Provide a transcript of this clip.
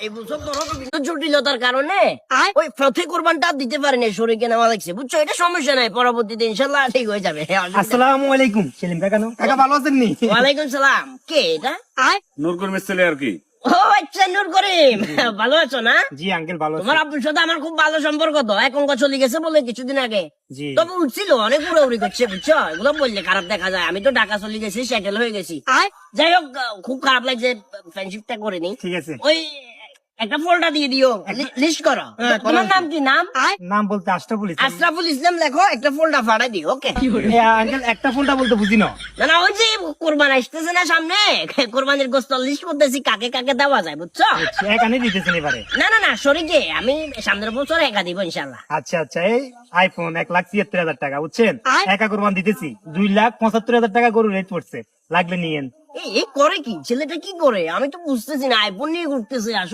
এই বছর ধরো বিভিন্ন জটিলতার কারণে ওই প্রতি কোরবানটা দিতে পারিনি, শরীরকে নেওয়া লাগছে, বুঝছো? এটা সমস্যা নাই, পরবর্তীতে ইনশাল্লাহ ঠিক হয়ে যাবে। আসসালামু আলাইকুম সেলিম কাকা। কাকা ভালো আছেন নি? ওয়ালাইকুম সালাম। কে এটা? নূর করিমের ছেলে আর কি। ও আচ্ছা, নূর করিম, ভালো আছো না? জি আঙ্কেল ভালো তোমার আছি। আব্বুর সাথে আমার খুব ভালো সম্পর্ক, তো এখনকার চলে গেছে বলে কিছুদিন আগে। জি। তবে উঠছিল, অনেক উড়াউড়ি করছে, বুঝছো? এগুলো বললে খারাপ দেখা যায়। আমি তো ঢাকা চলে গেছি, সেটেল হয়ে গেছি। যাই হোক, খুব খারাপ লাগছে, ফ্রেন্ডশিপটা করে নি। ঠিক আছে। ওই একটা ফোল্ডার দিয়ে দিও, লিস্ট করো। হ্যাঁ, তোমার নাম কি? নাম নাম বলতে আশরাফুল ইসলাম। আশরাফুল ইসলাম লেখো, একটা ফোল্ডার ফাড়াই দিও। ওকে? আঙ্কেল একটা ফোনটা বলতে বুঝি না। না না, ওই যে কোরবান আসতেছে না সামনে, কোরবানির গোস্ত লিস্ট করতেছি, কাকে কাকে দেওয়া যায়, বুঝছো? এখানে দিতেছেন এবারে? না না না, শরীরে আমি সামনের বছর একা দিব ইনশাল্লাহ। আচ্ছা আচ্ছা, এই আইফোন 1,76,000 টাকা, বুঝছেন? একা কোরবান দিতেছি 2,75,000 টাকা গরু রেট পড়ছে, লাগলে নিয়েন। এই করে কি ছেলেটা, কি করে আমি তো বুঝতেছি না, আইফোন নিয়ে ঘুরতেছে আসলে।